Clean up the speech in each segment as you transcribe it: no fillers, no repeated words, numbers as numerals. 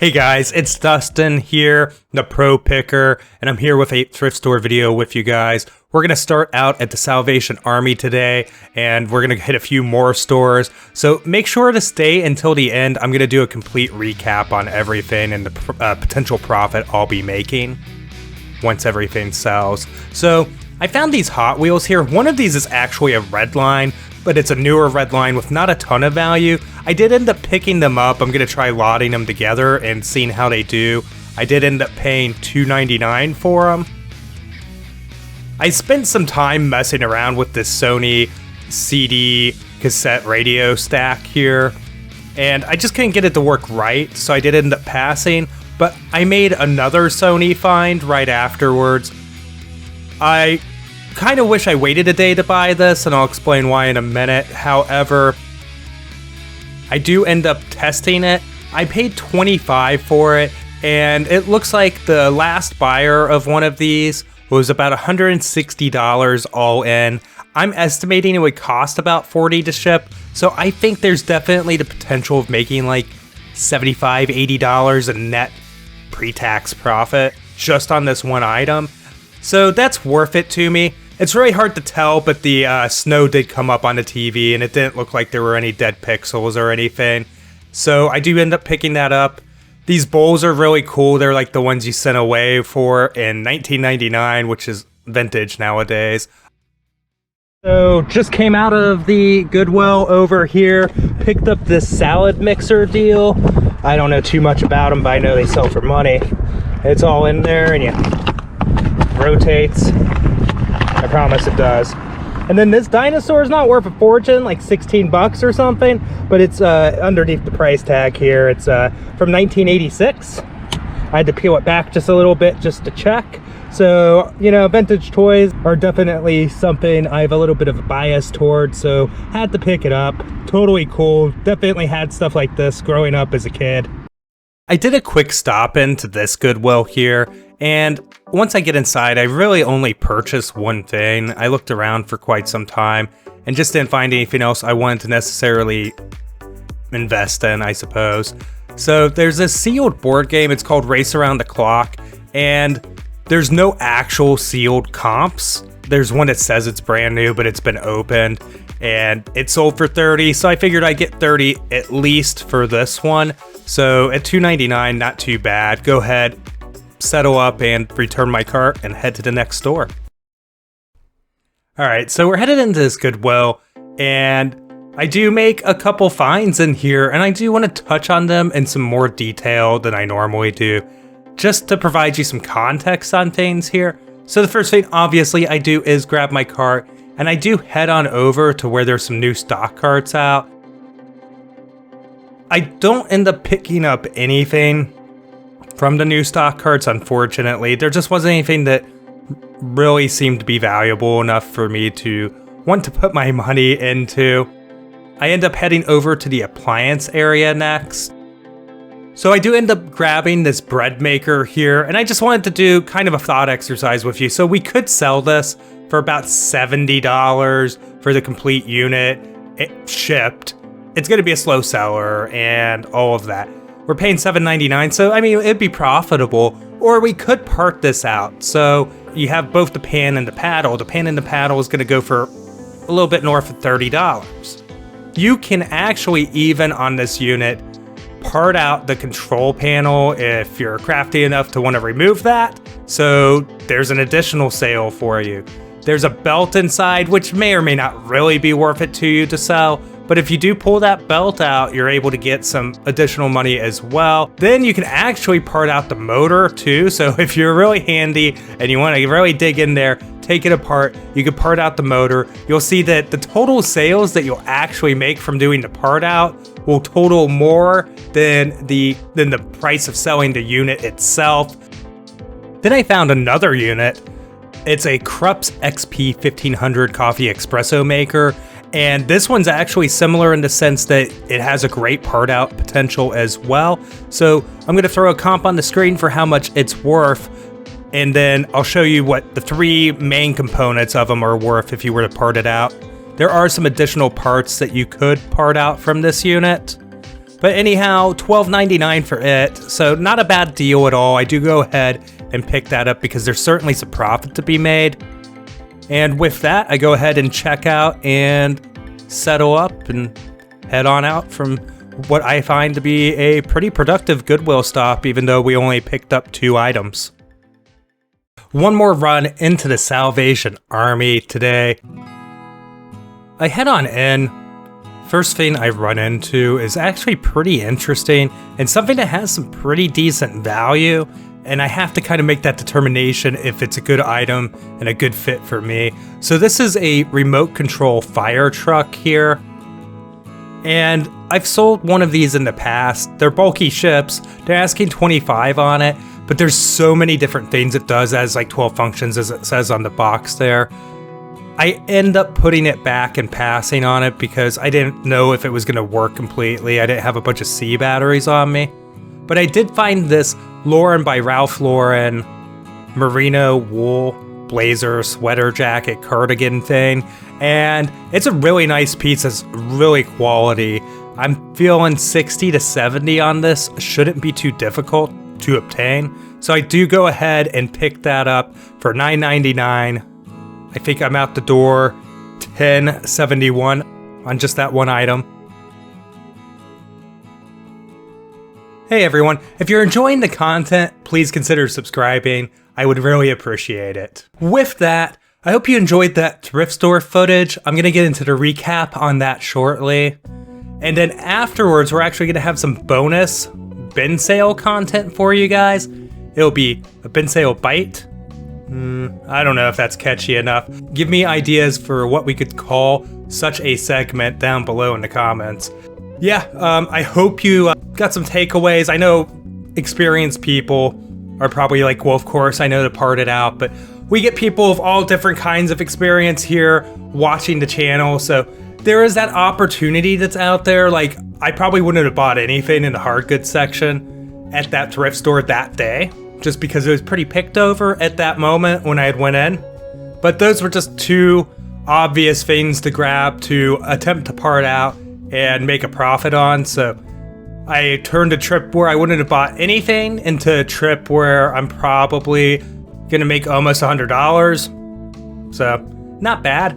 Hey guys, it's Dustin here, the Pro Picker, and I'm here with a thrift store video with you guys. We're going to start out at the Salvation Army today, and we're going to hit a few more stores. So make sure to stay until the end. I'm going to do a complete recap on everything and the potential profit I'll be making once everything sells. So I found these Hot Wheels here. One of these is actually a red line, but it's a newer red line with not a ton of value. I did end up picking them up. I'm going to try lotting them together and seeing how they do. I did end up paying $2.99 for them. I spent some time messing around with this Sony CD cassette radio stack here, and I just couldn't get it to work right, so I did end up passing, but I made another Sony find right afterwards. I kind of wish I waited a day to buy this, and I'll explain why in a minute. However, I do end up testing it. I paid $25 for it, and it looks like the last buyer of one of these was about $160 all in. I'm estimating it would cost about $40 to ship, so I think there's definitely the potential of making like $75, $80 in net pre-tax profit just on this one item. So that's worth it to me. It's really hard to tell, but the snow did come up on the TV, and it didn't look like there were any dead pixels or anything. So I do end up picking that up. These bowls are really cool. They're like the ones you sent away for in 1999, which is vintage nowadays. So just came out of the Goodwill over here, picked up this salad mixer deal. I don't know too much about them, but I know they sell for money. It's all in there, and yeah, rotates. I promise it does. And then this dinosaur is not worth a fortune, like 16 bucks or something, but it's underneath the price tag here. It's from 1986. I had to peel it back just a little bit just to check. So, you know, vintage toys are definitely something I have a little bit of a bias towards, so had to pick it up. Totally cool. Definitely had stuff like this growing up as a kid. I did a quick stop into this Goodwill here, and once I get inside, I really only purchased one thing. I looked around for quite some time and just didn't find anything else I wanted to necessarily invest in, I suppose. So there's this sealed board game. It's called Race Around the Clock, and there's no actual sealed comps. There's one that says it's brand new, but it's been opened, and it sold for $30, so I figured I'd get $30 at least for this one. So at $2.99, not too bad. Go ahead, settle up, and return my cart and head to the next store. Alright, so we're headed into this Goodwill, and I do make a couple finds in here, and I do want to touch on them in some more detail than I normally do, just to provide you some context on things here. So the first thing, obviously, I do is grab my cart, and I do head on over to where there's some new stock carts out. I don't end up picking up anything from the new stock carts, unfortunately. There just wasn't anything that really seemed to be valuable enough for me to want to put my money into. I end up heading over to the Appliance area next. So I do end up grabbing this bread maker here, and I just wanted to do kind of a thought exercise with you. So we could sell this for about $70 for the complete unit, it shipped. It's going to be a slow seller and all of that. We're paying $7.99, so I mean, it'd be profitable. Or we could part this out. So you have both the pan and the paddle. The pan and the paddle is going to go for a little bit north of $30. You can actually, even on this unit, part out the control panel if you're crafty enough to want to remove that. So there's an additional sale for you. There's a belt inside, which may or may not really be worth it to you to sell. But if you do pull that belt out, you're able to get some additional money as well. Then you can actually part out the motor too. So if you're really handy and you want to really dig in there, take it apart, you can part out the motor. You'll see that the total sales that you'll actually make from doing the part out will total more than the price of selling the unit itself. Then I found another unit. It's a Krups XP 1500 coffee espresso maker. And this one's actually similar in the sense that it has a great part out potential as well. So I'm going to throw a comp on the screen for how much it's worth, and then I'll show you what the three main components of them are worth if you were to part it out. There are some additional parts that you could part out from this unit, But anyhow, $12.99 for it, so not a bad deal at all. I do go ahead and pick that up because there's certainly some profit to be made. And with that, I go ahead and check out and settle up and head on out from what I find to be a pretty productive Goodwill stop, even though we only picked up 2 items. One more run into the Salvation Army today. I head on in. First thing I run into is actually pretty interesting and something that has some pretty decent value, and I have to kind of make that determination if it's a good item and a good fit for me. So this is a remote control fire truck here. And I've sold one of these in the past. They're bulky ships. They're asking $25 on it, but there's so many different things it does. It has like 12 functions as it says on the box there. I end up putting it back and passing on it because I didn't know if it was gonna work completely. I didn't have a bunch of C batteries on me. But I did find this Lauren by Ralph Lauren merino wool blazer, sweater jacket, cardigan thing, and it's a really nice piece. It's really quality. I'm feeling 60 to 70 on this. Shouldn't be too difficult to obtain. So I do go ahead and pick that up for $9.99. I think I'm out the door $10.71 on just that one item. Hey everyone, if you're enjoying the content, please consider subscribing. I would really appreciate it. With that, I hope you enjoyed that thrift store footage. I'm gonna get into the recap on that shortly. And then afterwards, we're actually gonna have some bonus bin sale content for you guys. It'll be a bin sale bite. I don't know if that's catchy enough. Give me ideas for what we could call such a segment down below in the comments. Yeah, I hope you got some takeaways. I know experienced people are probably like, well, of course, I know to part it out, but we get people of all different kinds of experience here watching the channel, so there is that opportunity that's out there. Like, I probably wouldn't have bought anything in the hard goods section at that thrift store that day, just because it was pretty picked over at that moment when I had went in. But those were just 2 obvious things to grab to attempt to part out and make a profit on, so I turned a trip where I wouldn't have bought anything into a trip where I'm probably gonna make almost $100. So, not bad.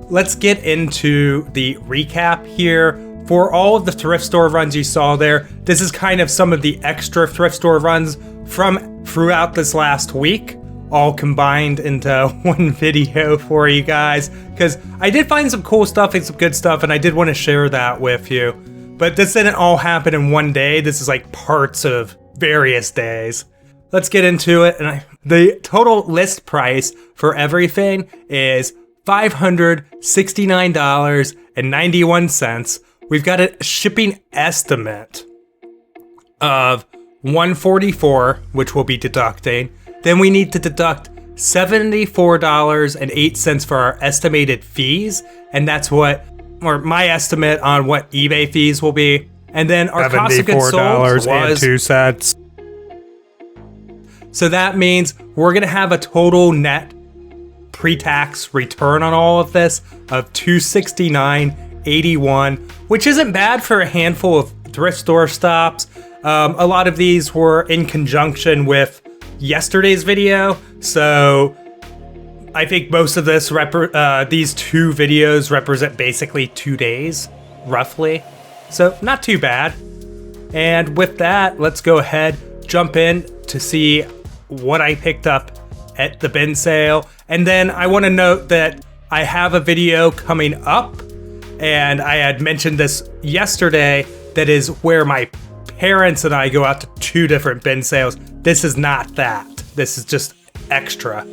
Let's get into the recap here. For all of the thrift store runs you saw there, this is kind of some of the extra thrift store runs from throughout this last week, all combined into one video for you guys, because I did find some cool stuff and some good stuff, and I did want to share that with you. But this didn't all happen in one day. This is like parts of various days. Let's get into it. And the total list price for everything is $569.91. We've got a shipping estimate of $144, which we'll be deducting. Then we need to deduct $74.08 for our estimated fees, and that's what, or my estimate on what eBay fees will be. And then our cost of goods sold was $74.02. So that means we're gonna have a total net pre-tax return on all of this of $269.81, which isn't bad for a handful of thrift store stops. A lot of these were in conjunction with yesterday's video, so I think most of this these 2 videos represent basically 2 days, roughly. So not too bad. And with that, let's go ahead, jump in to see what I picked up at the bin sale. And then I want to note that I have a video coming up, and I had mentioned this yesterday, that is where my parents and I go out to 2 different bin sales. This is not that. This is just extra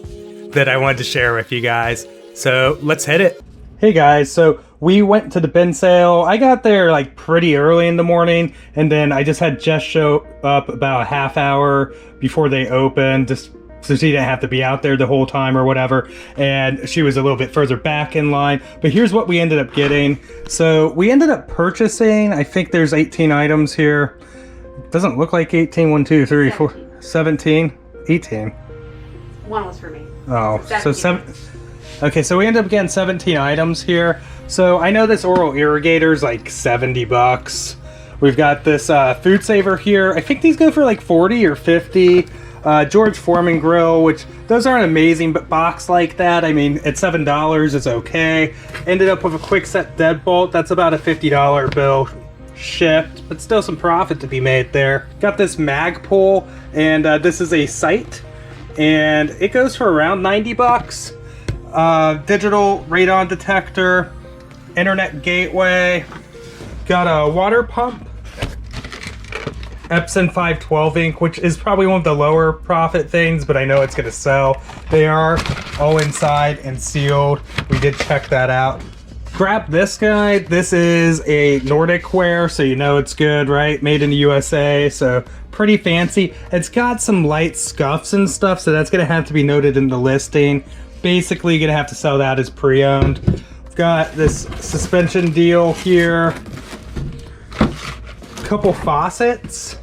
that I wanted to share with you guys. So let's hit it. Hey guys, so we went to the bin sale. I got there like pretty early in the morning, and then I just had Jess show up about a half hour before they opened, just so she didn't have to be out there the whole time or whatever, and she was a little bit further back in line. But here's what we ended up getting. So we ended up purchasing, I think there's 18 items here. Doesn't look like 18. 1, 2, 3, 4, 17, 18. One was for me. Oh, so 7. Okay, so we ended up getting 17 items here. So I know this oral irrigator is like $70, We've got this food saver here. I think these go for like 40 or 50. George Foreman grill, which those aren't amazing, but boxed like that, I mean, at $7, it's okay. Ended up with a quick set deadbolt. That's about a $50 bill shipped, but still some profit to be made there. Got this Magpul, and this is a sight, and it goes for around 90 bucks. Digital radon detector, internet gateway, got a water pump, Epson 512 ink, which is probably one of the lower profit things, but I know it's gonna sell. They are all inside and sealed. We did check that out. Grab this guy. This is a Nordic ware, so you know it's good, right? Made in the USA, so pretty fancy. It's got some light scuffs and stuff, so that's gonna have to be noted in the listing. Basically, gonna have to sell that as pre-owned. We've got this suspension deal here. Couple faucets.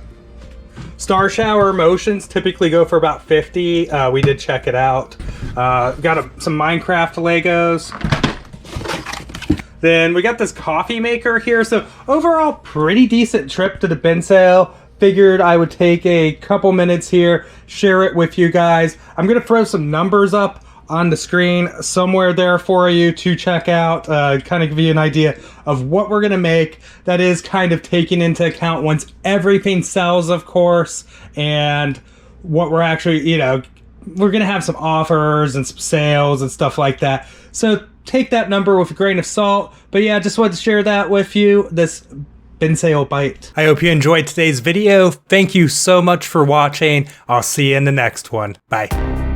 Star shower motions typically go for about 50. We did check it out. Got some Minecraft Legos. Then we got this coffee maker here. So overall, pretty decent trip to the bin sale. Figured I would take a couple minutes here, share it with you guys. I'm gonna throw some numbers up on the screen somewhere there for you to check out, kind of give you an idea of what we're gonna make. That is kind of taking into account once everything sells, of course, and what we're actually, you know, we're gonna have some offers and some sales and stuff like that. So take that number with a grain of salt. But yeah, just wanted to share that with you, this bin sale bite. I hope you enjoyed today's video. Thank you so much for watching. I'll see you in the next one. Bye.